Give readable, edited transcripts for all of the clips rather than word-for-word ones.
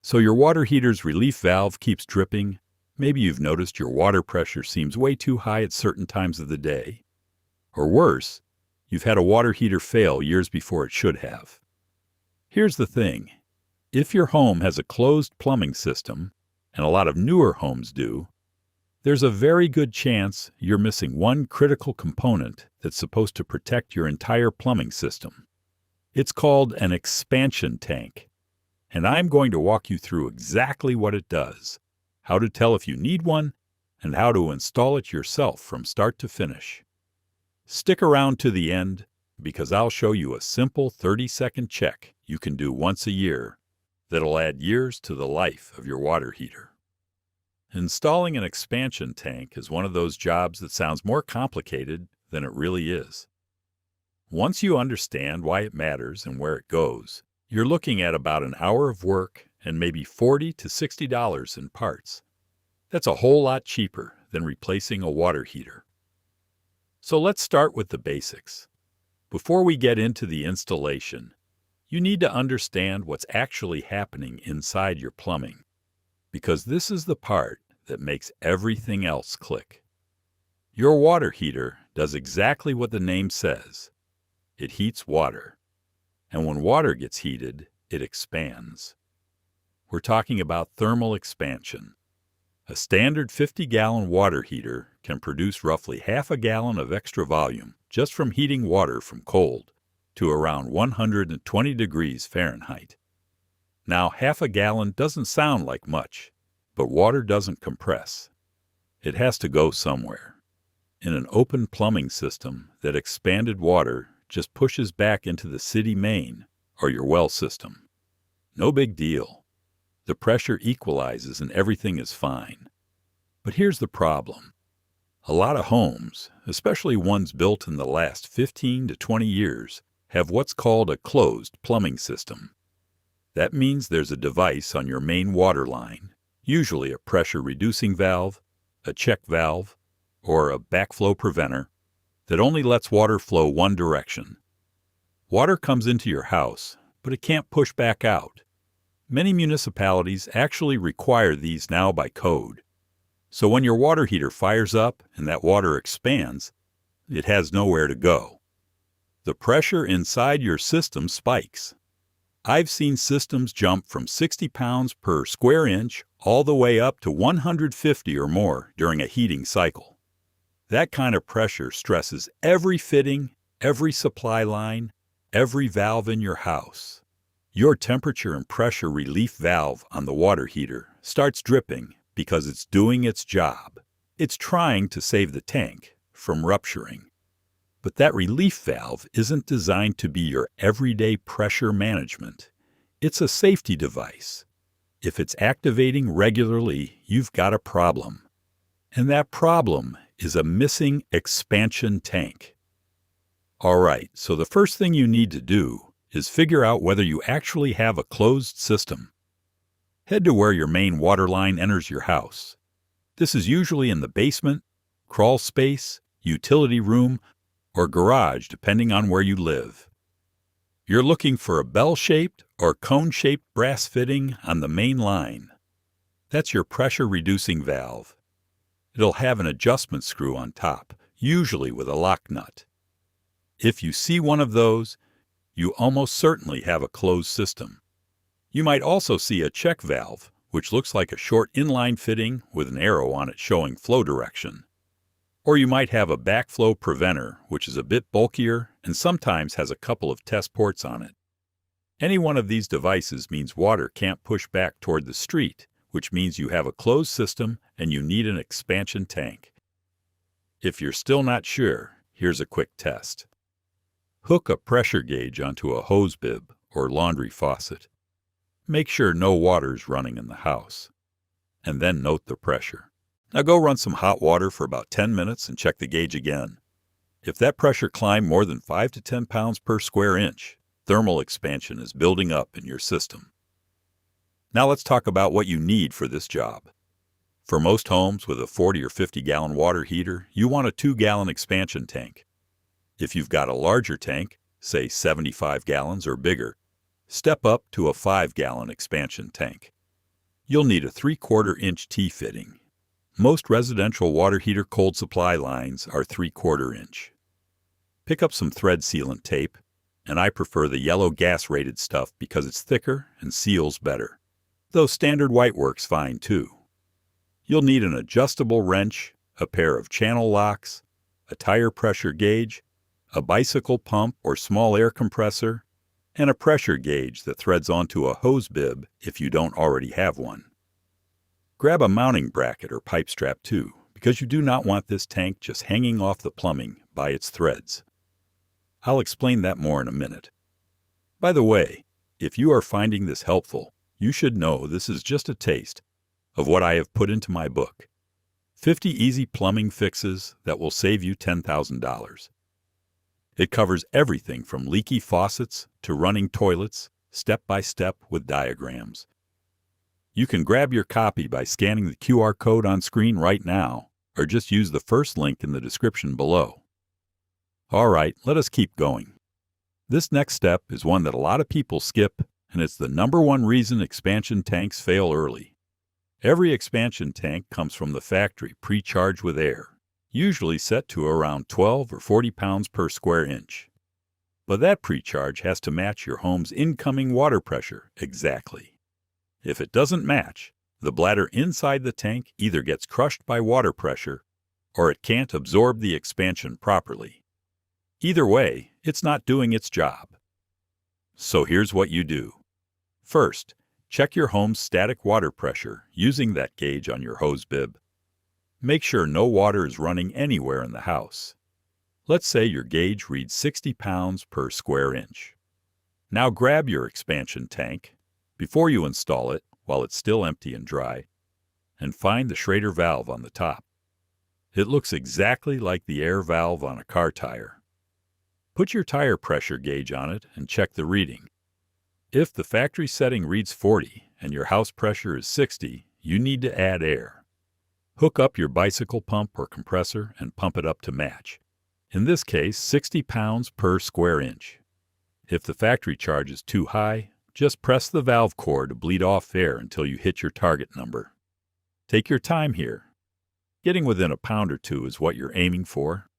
So your water heater's relief valve keeps dripping. Maybe you've noticed your water pressure seems way too high at certain times of the day. Or worse, you've had a water heater fail years before it should have. Here's the thing. If your home has a closed plumbing system, and a lot of newer homes do, there's a very good chance you're missing one critical component that's supposed to protect your entire plumbing system. It's called an expansion tank, and I'm going to walk you through exactly what it does, how to tell if you need one, and how to install it yourself from start to finish. Stick around to the end, because I'll show you a simple 30-second check you can do once a year that'll add years to the life of your water heater. Installing an expansion tank is one of those jobs that sounds more complicated than it really is. Once you understand why it matters and where it goes, you're looking at about an hour of work and maybe $40 to $60 in parts. That's a whole lot cheaper than replacing a water heater. So let's start with the basics. Before we get into the installation, you need to understand what's actually happening inside your plumbing, because this is the part that makes everything else click. Your water heater does exactly what the name says. It heats water, and when water gets heated, it expands. We're talking about thermal expansion. A standard 50-gallon water heater can produce roughly half a gallon of extra volume just from heating water from cold to around 120 degrees Fahrenheit. Now, half a gallon doesn't sound like much, but water doesn't compress. It has to go somewhere. In an open plumbing system, that expanded water just pushes back into the city main or your well system. No big deal. The pressure equalizes and everything is fine. But here's the problem. A lot of homes, especially ones built in the last 15 to 20 years, have what's called a closed plumbing system. That means there's a device on your main water line, usually a pressure-reducing valve, a check valve, or a backflow preventer, that only lets water flow one direction. Water comes into your house, but it can't push back out. Many municipalities actually require these now by code. So when your water heater fires up and that water expands, it has nowhere to go. The pressure inside your system spikes. I've seen systems jump from 60 pounds per square inch all the way up to 150 or more during a heating cycle. That kind of pressure stresses every fitting, every supply line, every valve in your house. Your temperature and pressure relief valve on the water heater starts dripping because it's doing its job. It's trying to save the tank from rupturing. But that relief valve isn't designed to be your everyday pressure management. It's a safety device. If it's activating regularly, you've got a problem. And that problem is a missing expansion tank. All right, so the first thing you need to do is figure out whether you actually have a closed system. Head to where your main water line enters your house. This is usually in the basement, crawl space, utility room, or garage depending on where you live. You're looking for a bell-shaped or cone-shaped brass fitting on the main line. That's your pressure-reducing valve. It'll have an adjustment screw on top, usually with a lock nut. If you see one of those, you almost certainly have a closed system. You might also see a check valve, which looks like a short inline fitting with an arrow on it showing flow direction. Or you might have a backflow preventer, which is a bit bulkier and sometimes has a couple of test ports on it. Any one of these devices means water can't push back toward the street, which means you have a closed system and you need an expansion tank. If you're still not sure, here's a quick test. Hook a pressure gauge onto a hose bib or laundry faucet. Make sure no water's running in the house. And then note the pressure. Now go run some hot water for about 10 minutes and check the gauge again. If that pressure climbed more than 5 to 10 pounds per square inch, thermal expansion is building up in your system. Now let's talk about what you need for this job. For most homes with a 40 or 50-gallon water heater, you want a 2-gallon expansion tank. If you've got a larger tank, say 75 gallons or bigger, step up to a 5-gallon expansion tank. You'll need a 3/4-inch T-fitting. Most residential water heater cold supply lines are 3/4 inch. Pick up some thread sealant tape, and I prefer the yellow gas-rated stuff because it's thicker and seals better, though standard white works fine too. You'll need an adjustable wrench, a pair of channel locks, a tire pressure gauge, a bicycle pump or small air compressor, and a pressure gauge that threads onto a hose bib if you don't already have one. Grab a mounting bracket or pipe strap too, because you do not want this tank just hanging off the plumbing by its threads. I'll explain that more in a minute. By the way, if you are finding this helpful, you should know this is just a taste of what I have put into my book, 50 Easy Plumbing Fixes That Will Save You $10,000. It covers everything from leaky faucets to running toilets, step by step with diagrams. You can grab your copy by scanning the QR code on screen right now, or just use the first link in the description below. All right, let us keep going. This next step is one that a lot of people skip, and it's the #1 reason expansion tanks fail early. Every expansion tank comes from the factory pre-charged with air, usually set to around 12 or 40 pounds per square inch. But that pre-charge has to match your home's incoming water pressure exactly. If it doesn't match, the bladder inside the tank either gets crushed by water pressure or it can't absorb the expansion properly. Either way, it's not doing its job. So here's what you do. First, check your home's static water pressure using that gauge on your hose bib. Make sure no water is running anywhere in the house. Let's say your gauge reads 60 pounds per square inch. Now grab your expansion tank, before you install it while it's still empty and dry, and find the Schrader valve on the top. It looks exactly like the air valve on a car tire. Put your tire pressure gauge on it and check the reading. If the factory setting reads 40 and your house pressure is 60, you need to add air. Hook up your bicycle pump or compressor and pump it up to match. In this case, 60 pounds per square inch. If the factory charge is too high, just press the valve cord to bleed off air until you hit your target number. Take your time here. Getting within a pound or two is what you're aiming for.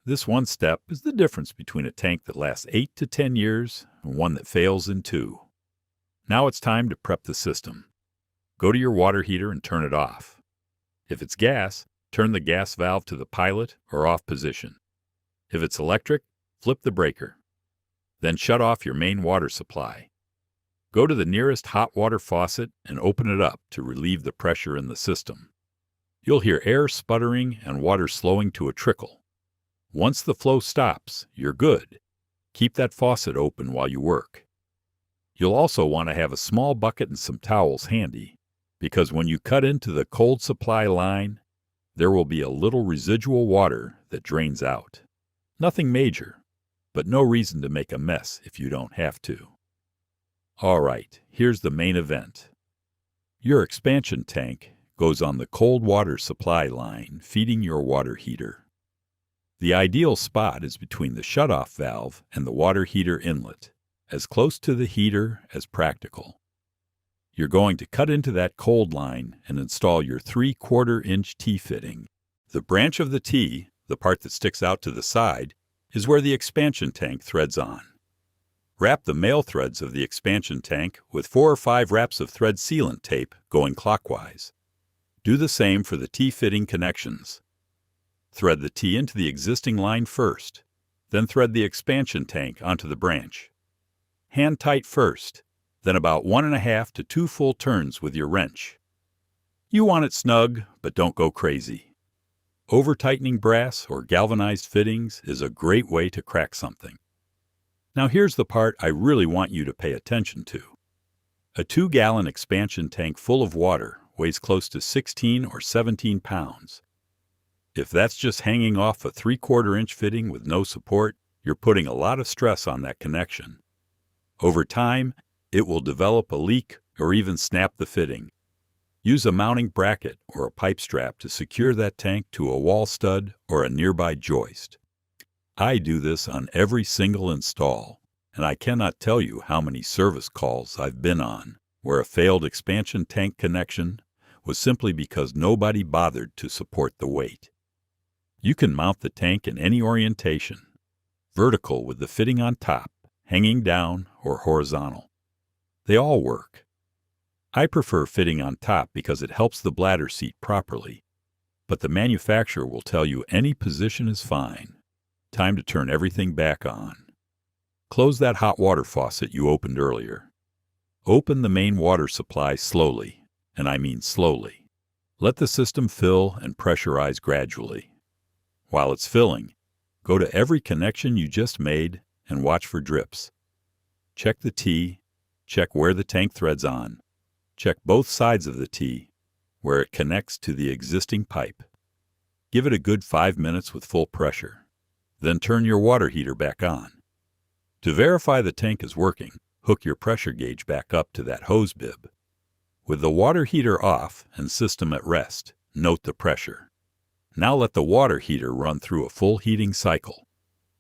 This one step is the difference between a tank that lasts 8 to 10 years and one that fails in 2. Now it's time to prep the system. Go to your water heater and turn it off. If it's gas, turn the gas valve to the pilot or off position. If it's electric, flip the breaker. Then shut off your main water supply. Go to the nearest hot water faucet and open it up to relieve the pressure in the system. You'll hear air sputtering and water slowing to a trickle. Once the flow stops, you're good. Keep that faucet open while you work. You'll also want to have a small bucket and some towels handy, because when you cut into the cold supply line, there will be a little residual water that drains out. Nothing major, but no reason to make a mess if you don't have to. All right, here's the main event. Your expansion tank goes on the cold water supply line feeding your water heater. The ideal spot is between the shutoff valve and the water heater inlet, as close to the heater as practical. You're going to cut into that cold line and install your 3/4-inch T-fitting. The branch of the T, the part that sticks out to the side, is where the expansion tank threads on. Wrap the male threads of the expansion tank with 4 or 5 wraps of thread sealant tape going clockwise. Do the same for the T-fitting connections. Thread the T into the existing line first, then thread the expansion tank onto the branch. Hand tight first, then about 1.5 to 2 full turns with your wrench. You want it snug, but don't go crazy. Over-tightening brass or galvanized fittings is a great way to crack something. Now here's the part I really want you to pay attention to. A 2-gallon expansion tank full of water weighs close to 16 or 17 pounds. If that's just hanging off a 3/4-inch fitting with no support, you're putting a lot of stress on that connection. Over time, it will develop a leak or even snap the fitting. Use a mounting bracket or a pipe strap to secure that tank to a wall stud or a nearby joist. I do this on every single install, and I cannot tell you how many service calls I've been on where a failed expansion tank connection was simply because nobody bothered to support the weight. You can mount the tank in any orientation, vertical with the fitting on top, hanging down, or horizontal. They all work. I prefer fitting on top because it helps the bladder seat properly, but the manufacturer will tell you any position is fine. Time to turn everything back on. Close that hot water faucet you opened earlier. Open the main water supply slowly, and I mean slowly. Let the system fill and pressurize gradually. While it's filling, go to every connection you just made and watch for drips. Check the T, check where the tank thread's on. Check both sides of the T, where it connects to the existing pipe. Give it a good 5 minutes with full pressure. Then turn your water heater back on. To verify the tank is working, hook your pressure gauge back up to that hose bib. With the water heater off and system at rest, note the pressure. Now let the water heater run through a full heating cycle.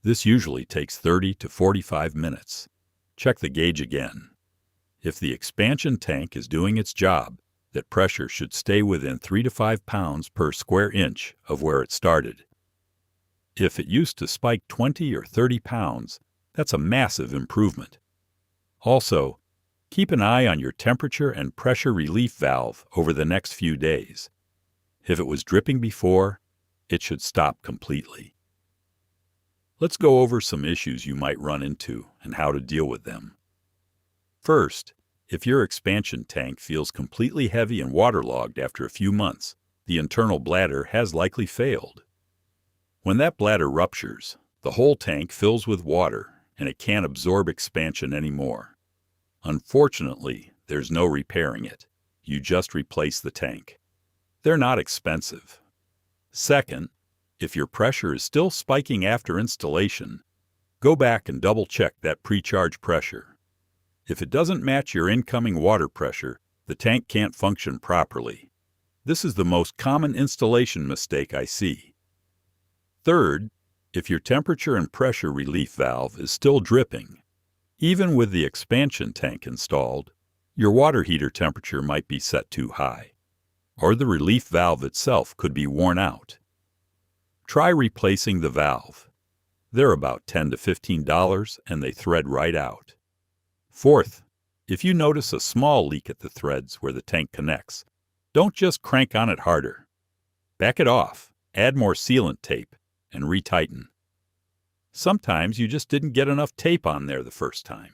This usually takes 30 to 45 minutes. Check the gauge again. If the expansion tank is doing its job, that pressure should stay within 3 to 5 pounds per square inch of where it started. If it used to spike 20 or 30 pounds, that's a massive improvement. Also, keep an eye on your temperature and pressure relief valve over the next few days. If it was dripping before, it should stop completely. Let's go over some issues you might run into and how to deal with them. First, if your expansion tank feels completely heavy and waterlogged after a few months, the internal bladder has likely failed. When that bladder ruptures, the whole tank fills with water and it can't absorb expansion anymore. Unfortunately, there's no repairing it. You just replace the tank. They're not expensive. Second, if your pressure is still spiking after installation, go back and double-check that pre-charge pressure. If it doesn't match your incoming water pressure, the tank can't function properly. This is the most common installation mistake I see. Third, if your temperature and pressure relief valve is still dripping, even with the expansion tank installed, your water heater temperature might be set too high, or the relief valve itself could be worn out. Try replacing the valve. They're about $10 to $15 and they thread right out. Fourth, if you notice a small leak at the threads where the tank connects, don't just crank on it harder. Back it off, add more sealant tape, and retighten. Sometimes you just didn't get enough tape on there the first time.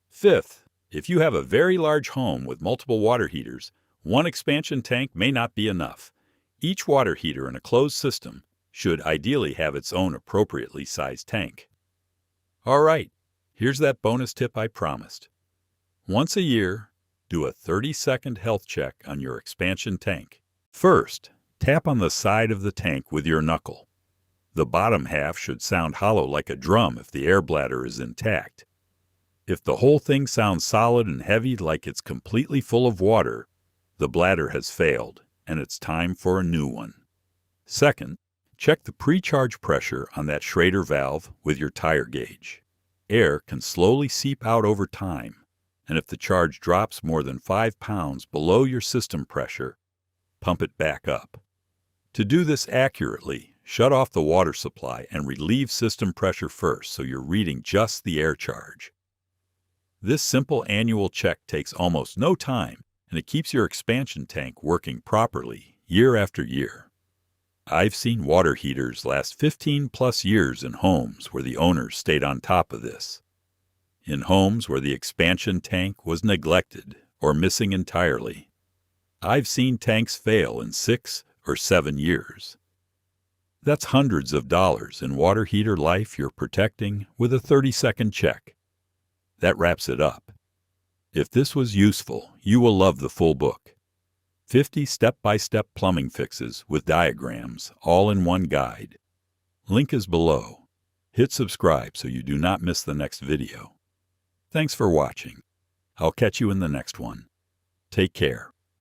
Fifth, if you have a very large home with multiple water heaters, one expansion tank may not be enough. Each water heater in a closed system should ideally have its own appropriately sized tank. All right, here's that bonus tip I promised. Once a year, do a 30-second health check on your expansion tank. First, tap on the side of the tank with your knuckle. The bottom half should sound hollow like a drum if the air bladder is intact. If the whole thing sounds solid and heavy like it's completely full of water, the bladder has failed and it's time for a new one. Second, check the pre-charge pressure on that Schrader valve with your tire gauge. Air can slowly seep out over time, and if the charge drops more than 5 pounds below your system pressure, pump it back up. To do this accurately, shut off the water supply and relieve system pressure first so you're reading just the air charge. This simple annual check takes almost no time, and it keeps your expansion tank working properly year after year. I've seen water heaters last 15+ years in homes where the owners stayed on top of this. In homes where the expansion tank was neglected or missing entirely, I've seen tanks fail in 6 or 7 years. That's hundreds of dollars in water heater life you're protecting with a 30-second check. That wraps it up. If this was useful, you will love the full book. 50 step-by-step plumbing fixes with diagrams, all in one guide. Link is below. Hit subscribe so you do not miss the next video. Thanks for watching. I'll catch you in the next one. Take care.